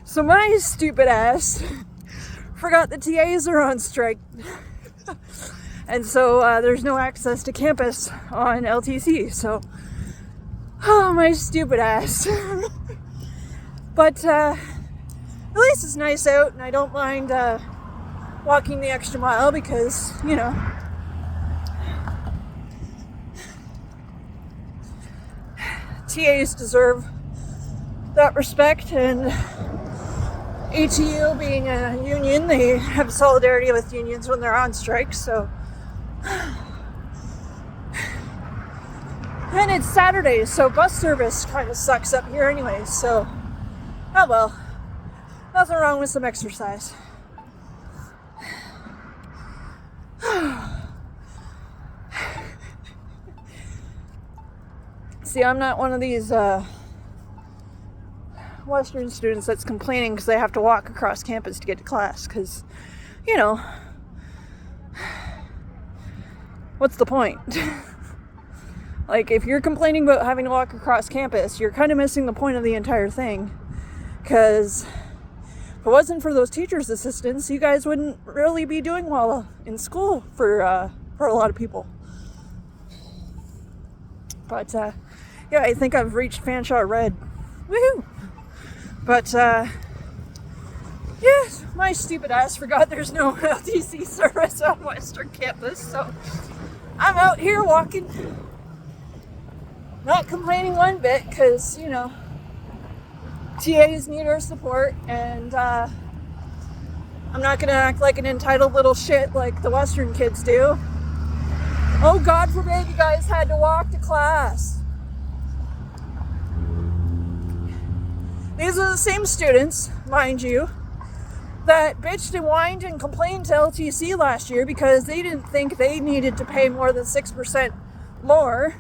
So my stupid ass forgot the TAs are on strike. And so there's no access to campus on LTC. So, oh, my stupid ass. But at least it's nice out, and I don't mind walking the extra mile because, you know, TAs deserve that respect, and ATU being a union, they have solidarity with unions when they're on strike, so. And it's Saturday, so bus service kind of sucks up here anyway, so, oh well, nothing wrong with some exercise. See, I'm not one of these Western students that's complaining because they have to walk across campus to get to class, because, you know, what's the point? Like, if you're complaining about having to walk across campus, you're kind of missing the point of the entire thing, because if it wasn't for those teachers' assistants, you guys wouldn't really be doing well in school for a lot of people. But yeah, I think I've reached Fanshawe Red. Woohoo! But yeah, my stupid ass forgot there's no LTC service on Western campus, so I'm out here walking. Not complaining one bit, because, you know, TAs need our support, and I'm not going to act like an entitled little shit like the Western kids do. Oh, God forbid you guys had to walk to class. These are the same students, mind you, that bitched and whined and complained to LTC last year because they didn't think they needed to pay more than 6% more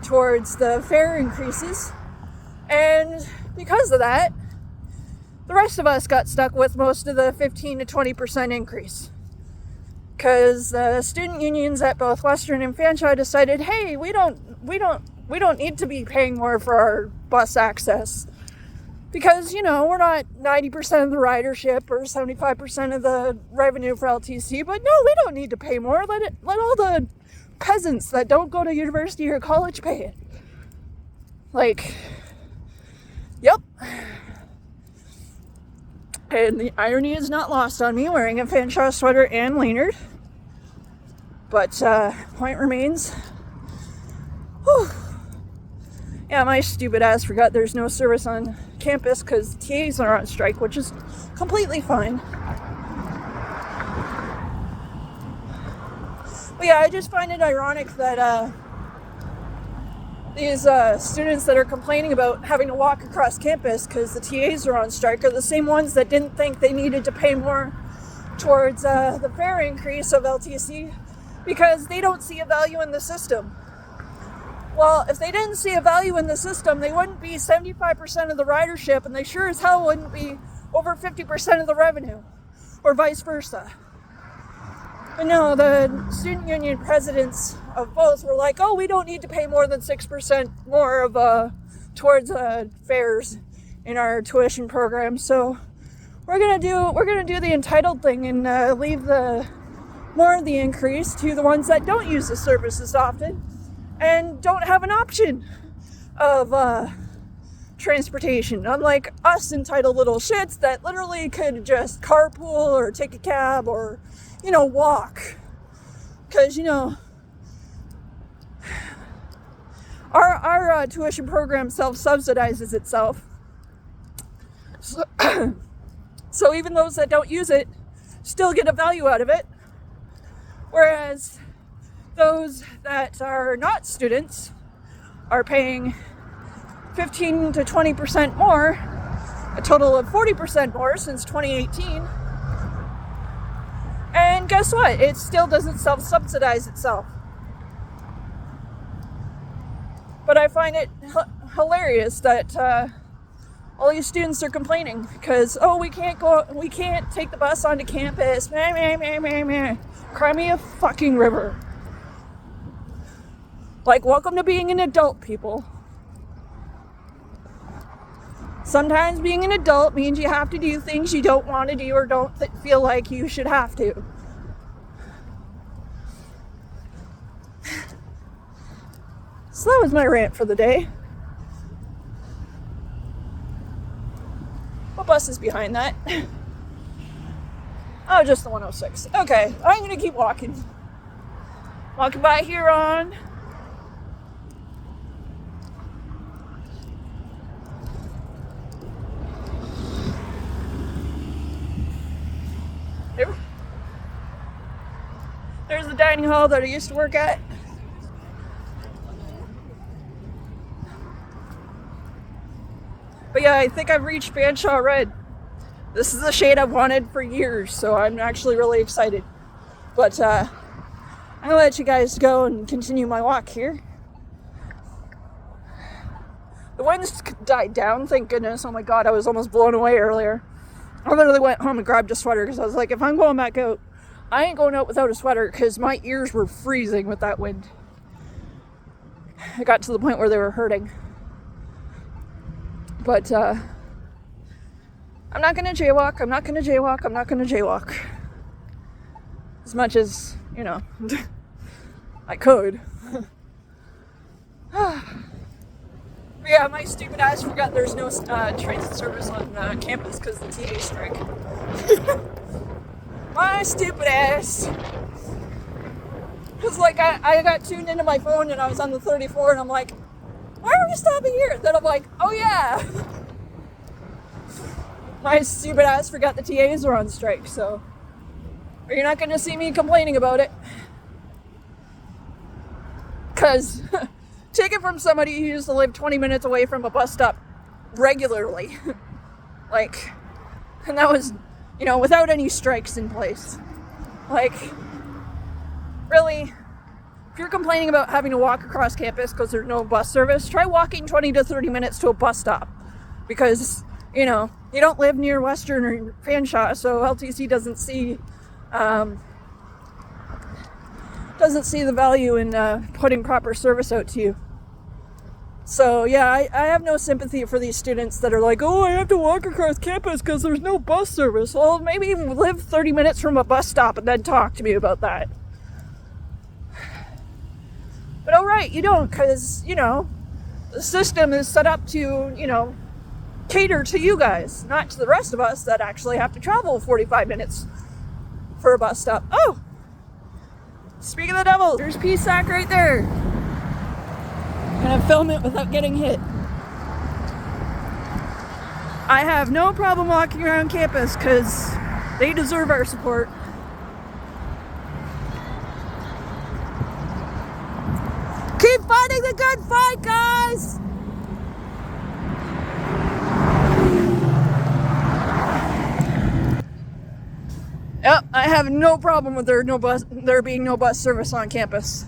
towards the fare increases. And because of that, the rest of us got stuck with most of the 15 to 20% increase. Because the student unions at both Western and Fanshawe decided, hey, we don't need to be paying more for our bus access. Because, you know, we're not 90% of the ridership or 75% of the revenue for LTC, but no, we don't need to pay more. Let all the peasants that don't go to university or college pay it. Like, yep. And the irony is not lost on me wearing a Fanshawe sweater and lanyard. But point remains. Whew. Yeah, my stupid ass forgot there's no service on campus because TAs are on strike, which is completely fine. But yeah, I just find it ironic that these students that are complaining about having to walk across campus because the TAs are on strike are the same ones that didn't think they needed to pay more towards the fare increase of LTC because they don't see a value in the system. Well, if they didn't see a value in the system, they wouldn't be 75% of the ridership, and they sure as hell wouldn't be over 50% of the revenue, or vice versa. But no, the student union presidents of both were like, oh, we don't need to pay more than 6% more of towards fares in our tuition program, so we're gonna do the entitled thing and leave the more of the increase to the ones that don't use the services often and don't have an option of transportation, unlike us entitled little shits that literally could just carpool or take a cab or, you know, walk. Because, you know, our tuition program self-subsidizes itself. So even those that don't use it still get a value out of it. Whereas those that are not students are paying 15 to 20% more, a total of 40% more since 2018. And guess what? It still doesn't self-subsidize itself. But I find it hilarious that all these students are complaining because, oh, we can't take the bus onto campus. Cry me a fucking river. Like, welcome to being an adult, people. Sometimes being an adult means you have to do things you don't want to do or don't feel like you should have to. So that was my rant for the day. What bus is behind that? Oh, just the 106. Okay, I'm gonna keep walking. Walking by Huron. There's the dining hall that I used to work at. But yeah, I think I've reached Fanshawe Red. This is the shade I've wanted for years, so I'm actually really excited. But I'm gonna let you guys go and continue my walk here. The wind's died down, thank goodness. Oh my god, I was almost blown away earlier. I literally went home and grabbed a sweater because I was like, if I'm going back out, I ain't going out without a sweater because my ears were freezing with that wind. It got to the point where they were hurting. But I'm not gonna jaywalk, I'm not gonna jaywalk, I'm not gonna jaywalk. As much as, you know, I could. But yeah, my stupid ass forgot there's no transit service on campus because the TA strike. My stupid ass. Because like I got tuned into my phone and I was on the 34 and I'm like, why are we stopping here? Then I'm like, oh yeah. My stupid ass forgot the TAs were on strike, so you're not going to see me complaining about it. Because take it from somebody who used to live 20 minutes away from a bus stop regularly. Like, and that was, you know, without any strikes in place. Like, really, if you're complaining about having to walk across campus because there's no bus service, try walking 20 to 30 minutes to a bus stop. Because, you know, you don't live near Western or Fanshawe, so LTC doesn't see the value in putting proper service out to you. So yeah, I have no sympathy for these students that are like, oh, I have to walk across campus because there's no bus service. Well, maybe live 30 minutes from a bus stop and then talk to me about that. But oh right, you don't, because, you know, the system is set up to, you know, cater to you guys, not to the rest of us that actually have to travel 45 minutes for a bus stop. Oh! Speaking of the devil, there's PSAC right there. Gonna film it without getting hit. I have no problem walking around campus because they deserve our support. Keep fighting the good fight, guys! Yep, I have no problem with there being no bus service on campus.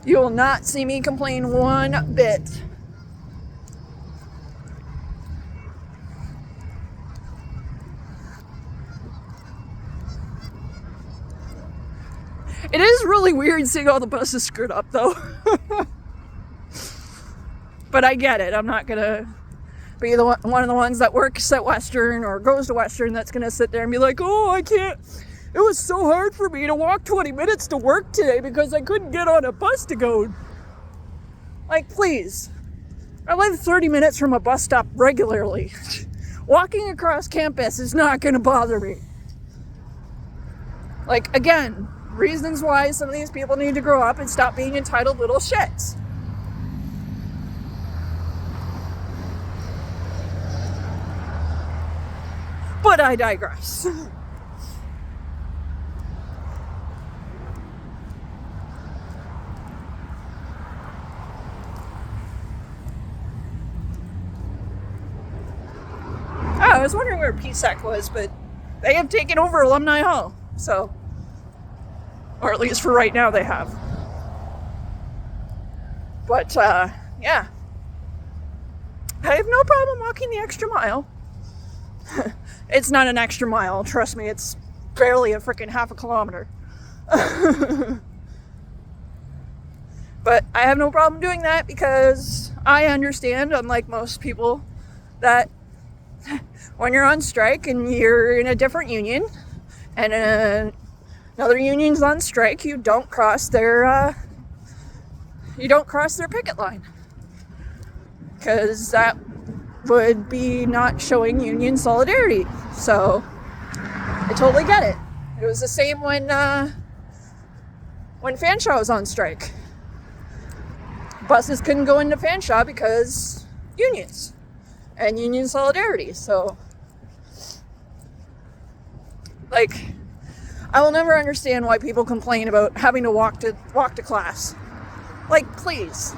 You will not see me complain one bit. It is really weird seeing all the buses screwed up, though. But I get it. I'm not gonna be one of the ones that works at Western or goes to Western that's gonna sit there and be like, oh, I can't. It was so hard for me to walk 20 minutes to work today because I couldn't get on a bus to go. Like, please. I live 30 minutes from a bus stop regularly. Walking across campus is not gonna bother me. Like, again, reasons why some of these people need to grow up and stop being entitled little shits. But I digress. I was wondering where PSAC was, but they have taken over Alumni Hall, so, or at least for right now they have. But, yeah. I have no problem walking the extra mile. It's not an extra mile, trust me, it's barely a freaking half a kilometer. But I have no problem doing that because I understand, unlike most people, that when you're on strike and you're in a different union and another union's on strike, you don't cross their picket line, because that would be not showing union solidarity. So I totally get it. It was the same when Fanshawe was on strike. Buses couldn't go into Fanshawe because unions and union solidarity. So, like, I will never understand why people complain about having to walk to class. Like, please.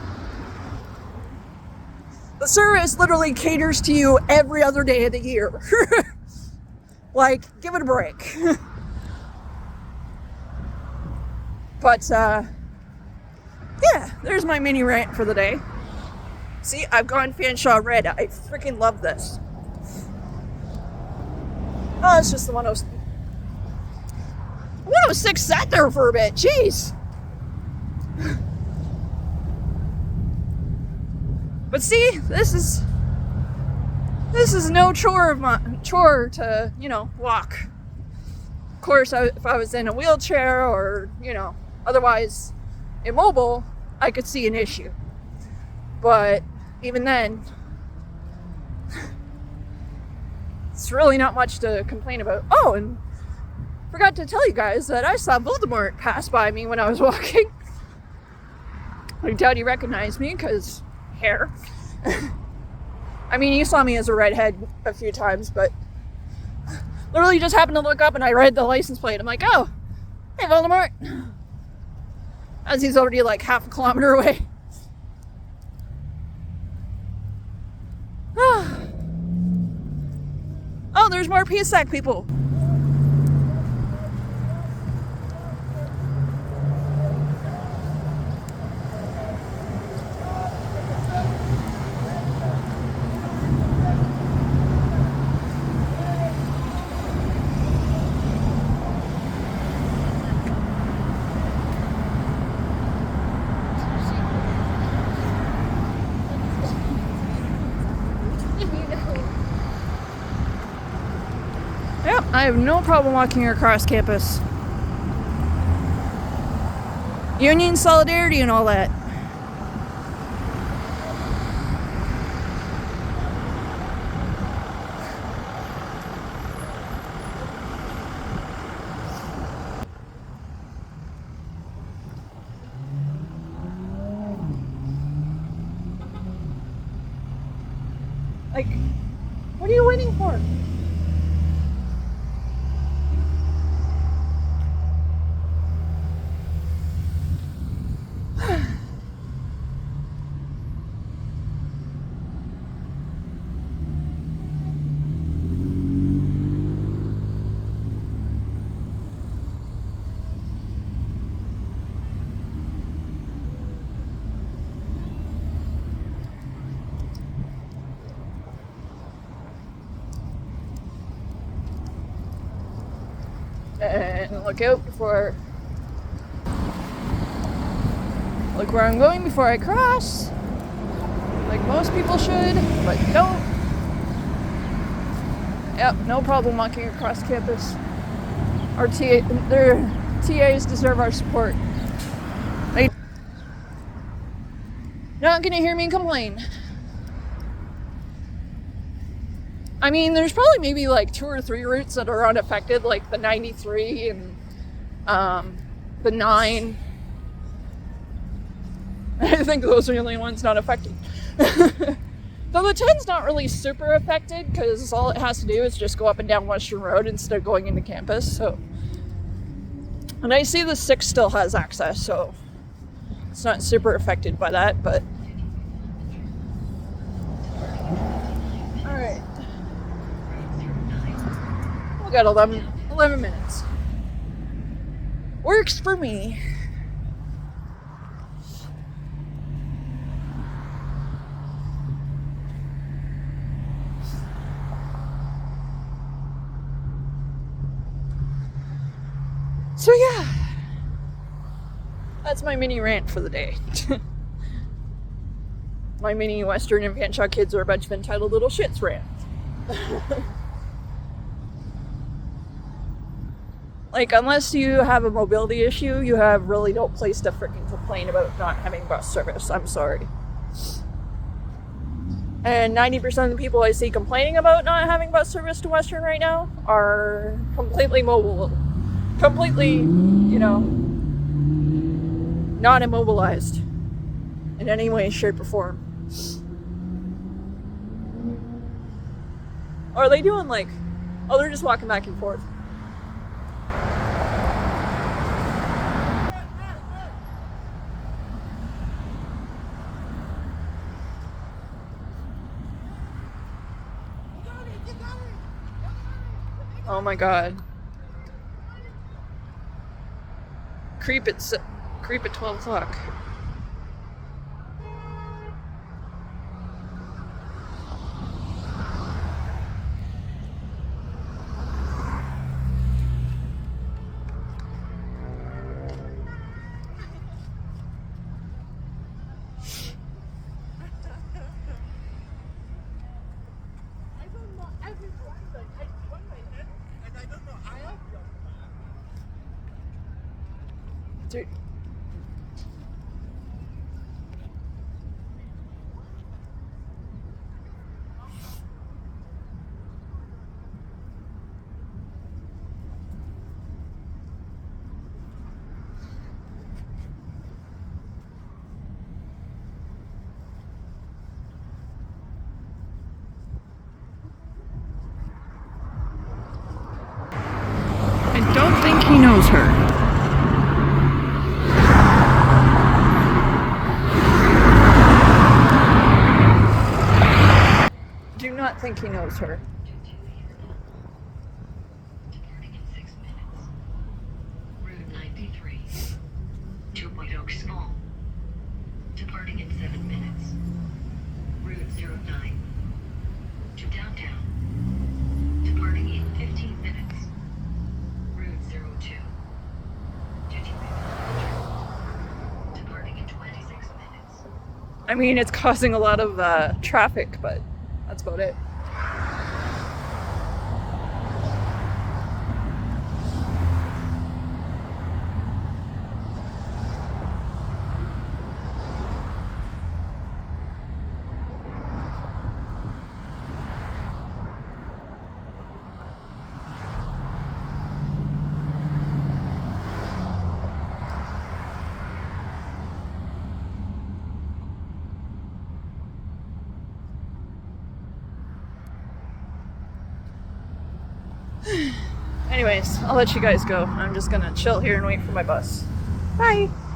The service literally caters to you every other day of the year. Like, give it a break. But, yeah, there's my mini rant for the day. See, I've gone Fanshawe red. I freaking love this. Oh, it's just the 106 sat there for a bit. Jeez. But see, this is no chore to, walk. Of course, if I was in a wheelchair or, otherwise immobile, I could see an issue. But even then, it's really not much to complain about. Oh, and forgot to tell you guys that I saw Voldemort pass by me when I was walking. I doubt he recognized me because hair. I mean, you saw me as a redhead a few times, but literally just happened to look up and I read the license plate. I'm like, oh, hey, Voldemort. As he's already like half a kilometer away. Oh, there's more PSAC people. Yep, I have no problem walking across campus. Union solidarity and all that. Like, what are you waiting for? And look where I'm going before I cross, like most people should, but don't. Yep, no problem walking across campus. Their TAs deserve our support. They're not gonna hear me complain. I mean, there's probably maybe like 2 or 3 routes that are unaffected, like the 93 and the 9. I think those are the only ones not affected. Though the 10's not really super affected because all it has to do is just go up and down Western Road instead of going into campus. So, and I see the 6 still has access, so it's not super affected by that, but alright. We got 11 minutes. Works for me. So yeah, that's my mini rant for the day. my mini Western and Fanshawe kids are a bunch of entitled little shits rant. Like, unless you have a mobility issue, you have really no place to freaking complain about not having bus service. I'm sorry. And 90% of the people I see complaining about not having bus service to Western right now are completely mobile. Completely, not immobilized in any way, shape, or form. Or are they doing they're just walking back and forth. Oh my god. Creep at 12 o'clock. Dude. I don't think he knows her. Do not think he knows her. Departing in 6 minutes. Route 93. 2 Oak Small. Departing in 7 minutes. Route 09. To downtown. Departing in 15 minutes. Route 02. To departing in 26 minutes. I mean, it's causing a lot of traffic, but that's about it. Anyways, I'll let you guys go. I'm just gonna chill here and wait for my bus. Bye!